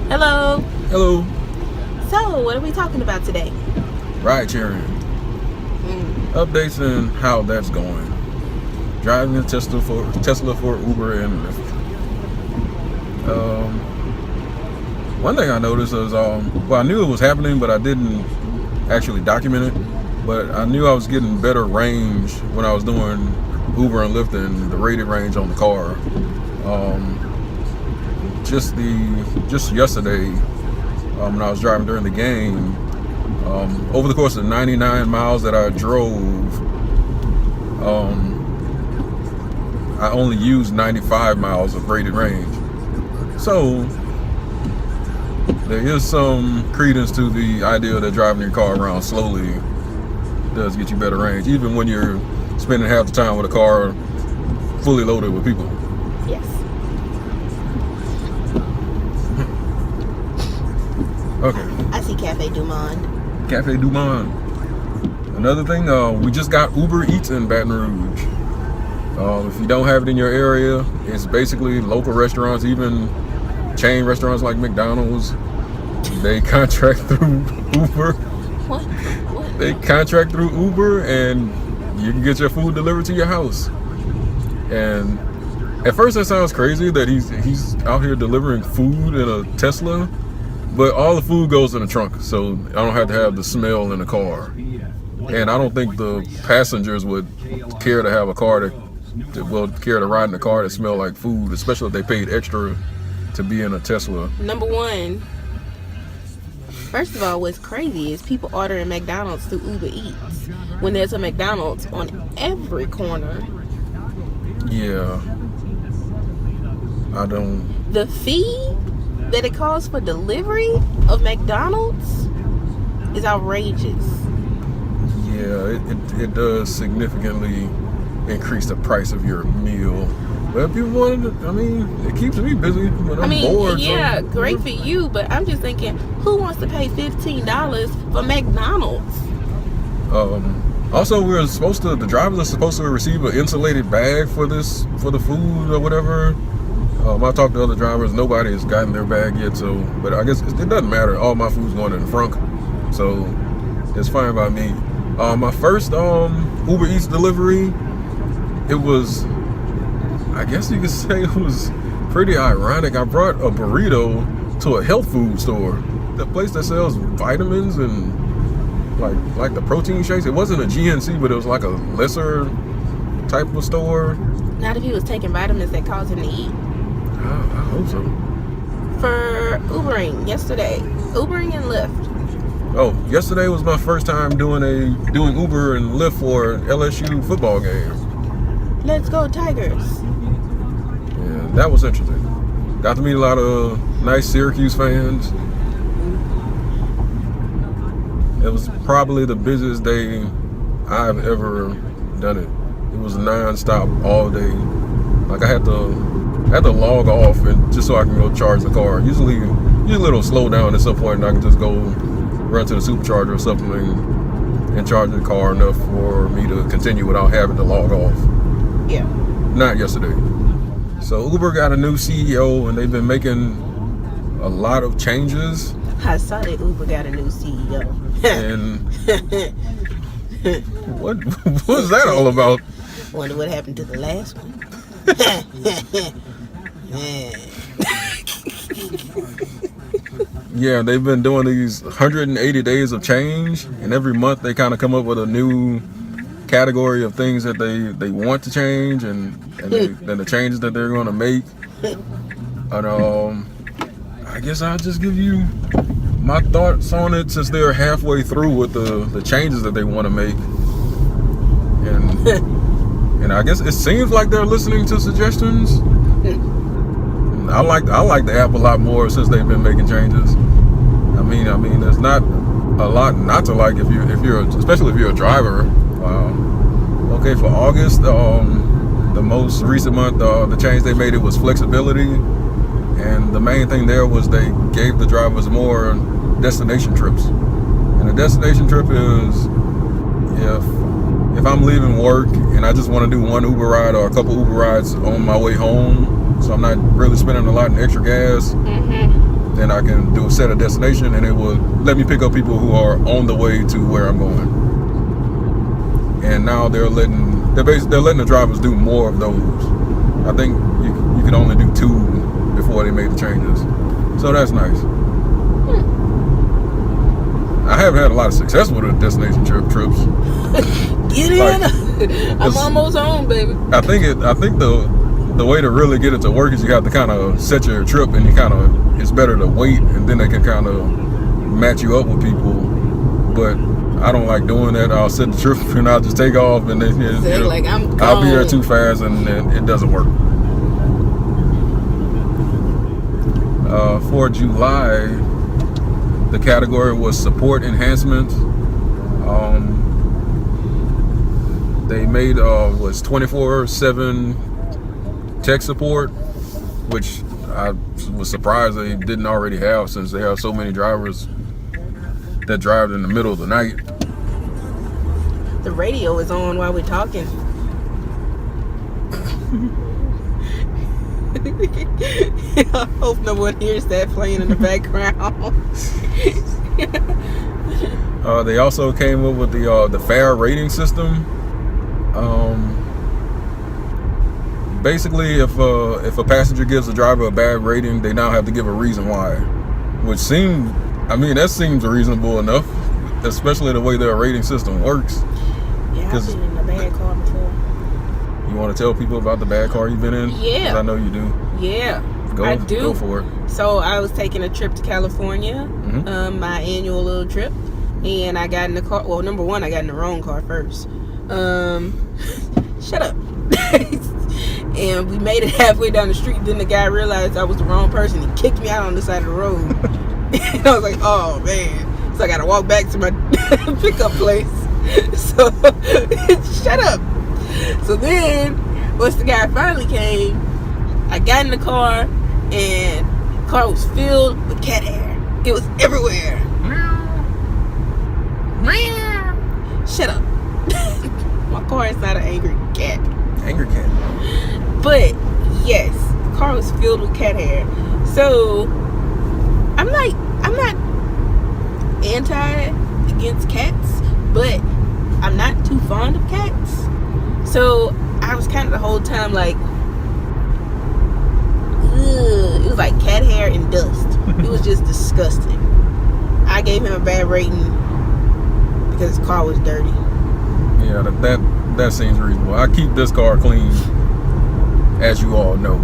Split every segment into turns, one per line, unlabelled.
Hello.
Hello.
So, what are we talking about today?
Ride sharing. Updates and how that's going. Driving a Tesla for Uber and Lyft. One thing I noticed is, I knew it was happening, but I didn't actually document it. But I knew I was getting better range when I was doing Uber and Lyft than the rated range on the car. Just yesterday, when I was driving during the game, over the course of 99 miles that I drove, I only used 95 miles of rated range. So there is some credence to the idea that driving your car around slowly does get you better range, even when you're spending half the time with a car fully loaded with people.
Yes.
Okay.
I see Cafe Du Monde.
Cafe Du Monde. Another thing, we just got Uber Eats in Baton Rouge. If you don't have it in your area, it's basically local restaurants, even chain restaurants like McDonald's. They contract through Uber.
What?
They contract through Uber, and you can get your food delivered to your house. And at first, that sounds crazy that he's out here delivering food in a Tesla. But all the food goes in the trunk, so I don't have to have the smell in the car. And I don't think the passengers would care to have a car that care to ride in a car that smell like food, especially if they paid extra to be in a Tesla.
Number one, first of all, what's crazy is people ordering McDonald's through Uber Eats when there's a McDonald's on every corner.
Yeah.
The fee that it costs for delivery of McDonald's is outrageous.
Yeah, it does significantly increase the price of your meal. But if you wanted to, it keeps me busy when I'm bored.
Yeah, so great for you, but I'm just thinking, who wants to pay $15 for McDonald's?
Also, the drivers are supposed to receive an insulated bag for the food or whatever. I talked to other drivers. Nobody has gotten their bag yet, but I guess it doesn't matter. All my food's going in the front, so it's fine by me. My first Uber Eats delivery, it was, I guess you could say it was pretty ironic. I brought a burrito to a health food store, the place that sells vitamins and like the protein shakes. It wasn't a GNC, but it was like a lesser type of store.
Not if he was taking vitamins that cause him to eat.
I hope so.
For Ubering yesterday, Ubering and Lyft.
Oh, yesterday was my first time doing Uber and Lyft for an LSU football game.
Let's go Tigers.
Yeah, that was interesting. Got to meet a lot of nice Syracuse fans. It was probably the busiest day I've ever done it. It was non-stop all day. Like I had to log off and just so I can go charge the car. Usually it'll slow down at some point and I can just go run to the supercharger or something and charge the car enough for me to continue without having to log off.
Yeah.
Not yesterday. So Uber got a new CEO and they've been making a lot of changes.
I saw that Uber got a new CEO.
And what was that all about?
Wonder what happened to the last one.
Yeah, they've been doing these 180 days of change, and every month they kind of come up with a new category of things that they want to change and the changes that they're going to make. And I guess I'll just give you my thoughts on it since they're halfway through with the changes that they want to make. And I guess it seems like they're listening to suggestions. I like the app a lot more since they've been making changes. I mean, there's not a lot not to like especially if you're a driver. Okay, for August, the most recent month, the change they made, it was flexibility, and the main thing there was they gave the drivers more destination trips. And a destination trip is if I'm leaving work and I just want to do one Uber ride or a couple Uber rides on my way home, so I'm not really spending a lot in extra gas, then and I can do a set a destination, and it will let me pick up people who are on the way to where I'm going. And now they're letting the drivers do more of those. I think you could only do 2 before they made the changes, so that's nice. I haven't had a lot of success with the destination trips.
Get in. I'm almost home, baby.
I think the way to really get it to work is you have to kind of set your trip, and it's better to wait, and then they can kind of match you up with people. But I don't like doing that. I'll set the trip and I'll just take off, and then I'll be there too fast, and it doesn't work. For July, the category was support enhancements. They made was 24/7 tech support, which I was surprised they didn't already have, since they have so many drivers that drive in the middle of the night.
The radio is on while we're talking. I hope no one hears that playing in the background.
They also came up with the fare rating system. Basically, if a passenger gives a driver a bad rating, they now have to give a reason why, which that seems reasonable enough, especially the way their rating system works.
Yeah, I've been in a bad car before.
You want to tell people about the bad car you've been in?
Yeah.
'Cause I know you do.
Yeah, I do.
Go for it.
So I was taking a trip to California, my annual little trip, and I got in the car. Well, number one, I got in the wrong car first. Shut up. And we made it halfway down the street. Then the guy realized I was the wrong person. He kicked me out on the side of the road. And I was like, oh man. So I got to walk back to my pickup place. So, shut up. So then, once the guy finally came, I got in the car, and the car was filled with cat hair. It was everywhere. Shut up. My car is not an angry cat.
Angry cat.
But yes, the car was filled with cat hair. So I'm not against cats, but I'm not too fond of cats. So I was kind of the whole time like, ugh. It was like cat hair and dust. It was just disgusting. I gave him a bad rating because his car was dirty.
Yeah, that seems reasonable. I keep this car clean, as you all know.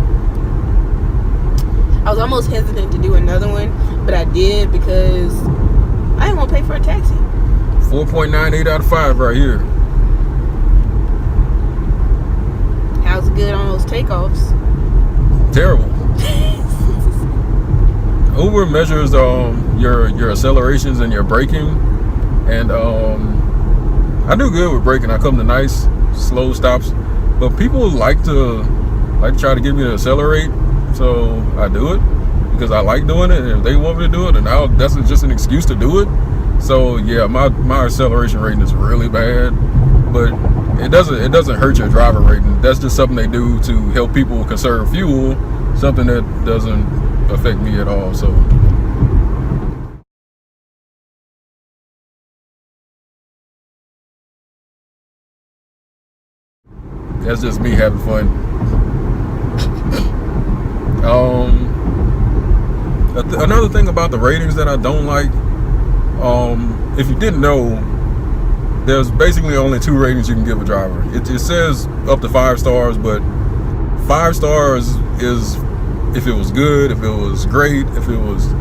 I was almost hesitant to do another one, but I did because I didn't want to pay for a taxi.
4.98 out of 5 right here.
How's it good on those takeoffs?
Terrible. Uber measures your accelerations and your braking, and I do good with braking. I come to nice slow stops, but people like to try to get me to accelerate, so I do it because I like doing it, and if they want me to do it, and that's just an excuse to do it. So yeah, my acceleration rating is really bad, but it doesn't hurt your driver rating. That's just something they do to help people conserve fuel, something that doesn't affect me at all. So that's just me having fun. Another thing about the ratings that I don't like, if you didn't know, there's basically only 2 ratings you can give a driver. It says up to 5 stars, but 5 stars is if it was good, if it was great, if it was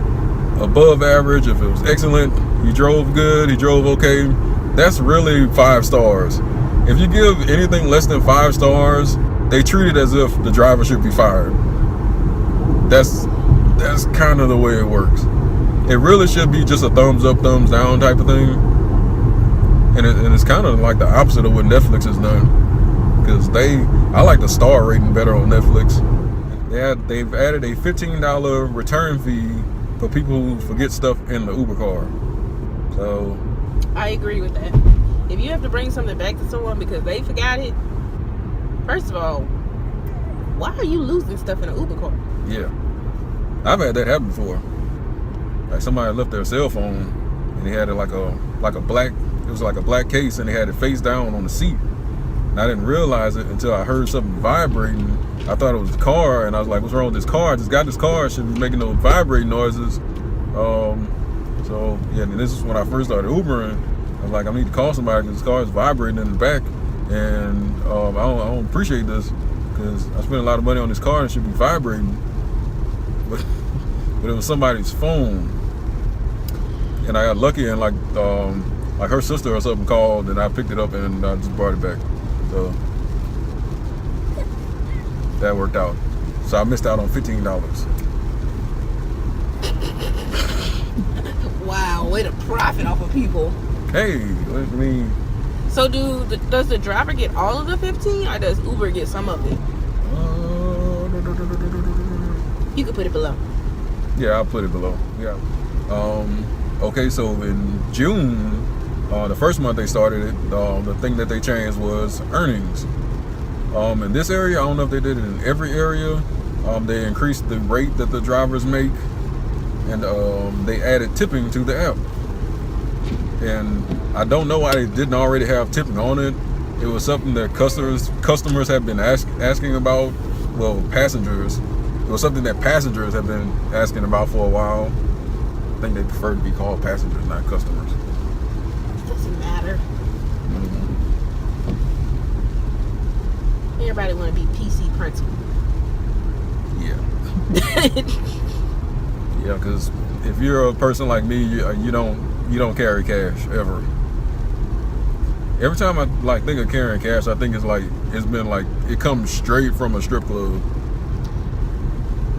above average, if it was excellent, he drove good, he drove okay. That's really 5 stars. If you give anything less than 5 stars, they treat it as if the driver should be fired. That's kind of the way it works. It really should be just a thumbs up, thumbs down type of thing. And it's kind of like the opposite of what Netflix has done. Because I like the star rating better on Netflix. They've added a $15 return fee for people who forget stuff in the Uber car. So
I agree with that. If you have to bring something back to someone because they forgot it, first of all, why are you losing stuff in an Uber car?
Yeah, I've had that happen before. like somebody left their cell phone and they had it like a black, it was like a black case, and they had it face down on the seat. And I didn't realize it until I heard something vibrating. I thought it was the car, and I was like, what's wrong with this car? I just got this car. It shouldn't be making no vibrating noises. So yeah, and this is when I first started Ubering. I was like, I need to call somebody because this car is vibrating in the back, and I don't appreciate this because I spent a lot of money on this car and it should be vibrating. But it was somebody's phone, and I got lucky, and like her sister or something called, and I picked it up and I just brought it back. So that worked out. So I missed out on $15.
Wow, way to profit off of people.
Hey, I mean.
So does the driver get all of the 15, or does Uber get some of it? You can put it below.
Yeah, I'll put it below. Yeah. Okay, so in June, the first month they started it, the thing that they changed was earnings. In this area, I don't know if they did it in every area. They increased the rate that the drivers make, and they added tipping to the app. And I don't know why they didn't already have tipping on it. It was something that customers have been asking about. Well, passengers. It was something that passengers have been asking about for a while. I think they prefer to be called passengers, not customers.
Doesn't matter.
Mm-hmm.
Everybody want to be PC principal.
Yeah. Yeah, because if you're a person like me, you don't carry cash ever. Every time I like think of carrying cash, I think it's been like it comes straight from a strip club.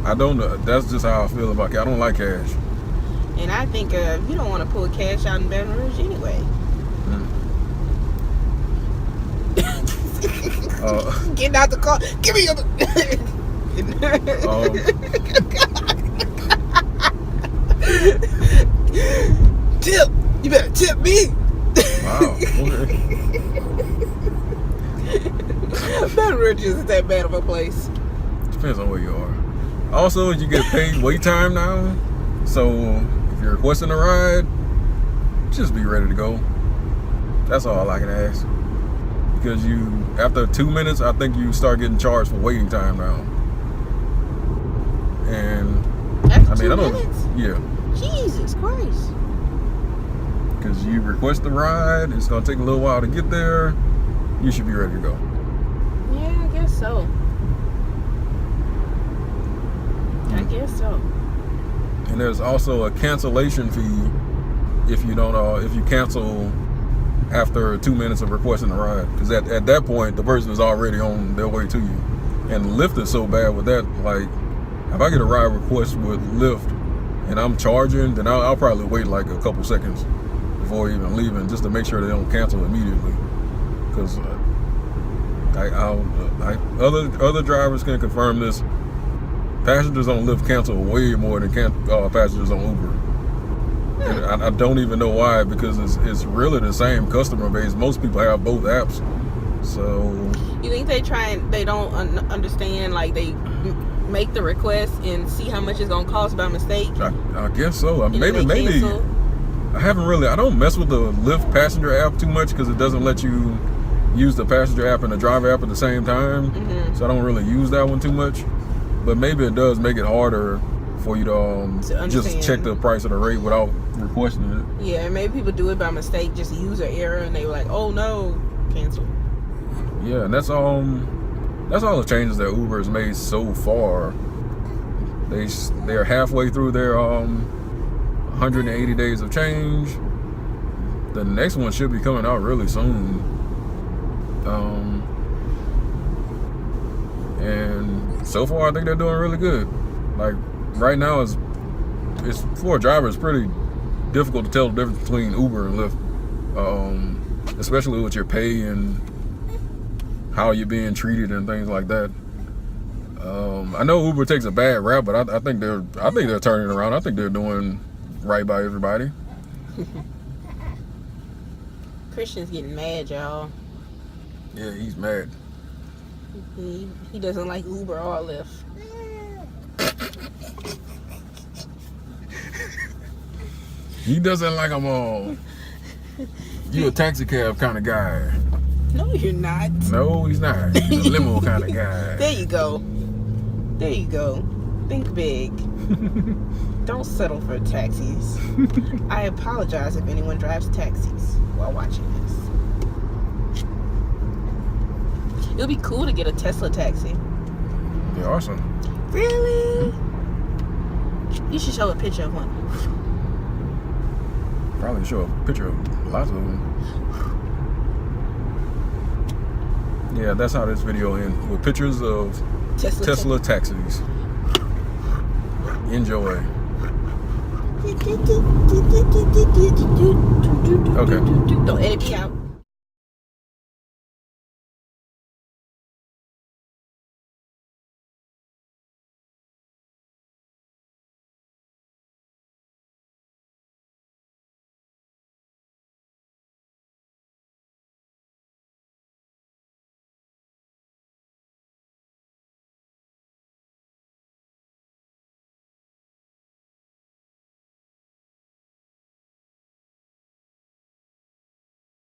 I don't know. That's just how I feel about cash. I don't like cash.
And I think you don't want to pull cash out in Baton Rouge anyway. Getting out the car. Give me your. Tip. You better tip me.
Wow. Okay.
Baton Rouge isn't that bad of a place.
Depends on where you are. Also, you get paid wait time now. So if you're requesting a ride, just be ready to go. That's all I can ask. Because after 2 minutes, I think you start getting charged for waiting time now. And
After
I mean,
2 minutes?
Yeah.
Jesus Christ.
Because you request the ride, it's gonna take a little while to get there. You should be ready to go.
Yeah, I guess so. I guess so.
And there's also a cancellation fee if you don't if you cancel after 2 minutes of requesting a ride, because at that point the person is already on their way to you. And Lyft is so bad with that. Like if I get a ride request with Lyft and I'm charging, then I'll probably wait like a couple seconds before even leaving, just to make sure they don't cancel immediately. Because other drivers can confirm this. Passengers on Lyft cancel way more than passengers on Uber. And I don't even know why, because it's really the same customer base. Most people have both apps. So
you think they don't understand, like they make the request and see how much it's gonna cost by mistake?
I guess so. Maybe I don't mess with the Lyft passenger app too much, because it doesn't let you use the passenger app and the driver app at the same time. Mm-hmm. So I don't really use that one too much. But maybe it does make it harder for you to just check the price of the rate without requesting it.
Yeah, and maybe people do it by mistake, just user error, and they were like, "Oh no, cancel."
Yeah, and that's all the changes that Uber has made so far. They're halfway through their 180 days of change. The next one should be coming out really soon. And so far I think they're doing really good. Like right now it's for a driver, it's pretty difficult to tell the difference between Uber and Lyft, especially with your pay and how you're being treated and things like that. I know Uber takes a bad rap, but I think they're turning around. I think they're doing right by everybody.
Christian's getting mad, y'all.
Yeah, he's mad.
He doesn't like Uber or Lyft.
He doesn't like them all. You a taxi cab kind of guy.
No, you're not.
No, he's not. He's a limo kind of guy.
There you go. There you go. Think big. Don't settle for taxis. I apologize if anyone drives taxis while watching this. It would be cool to get a Tesla taxi.
They're awesome.
Really? You should show a picture of one.
Probably show a picture of lots of them. Yeah, that's how this video ends, with pictures of Tesla taxis. Enjoy.
Okay. Don't edit me out.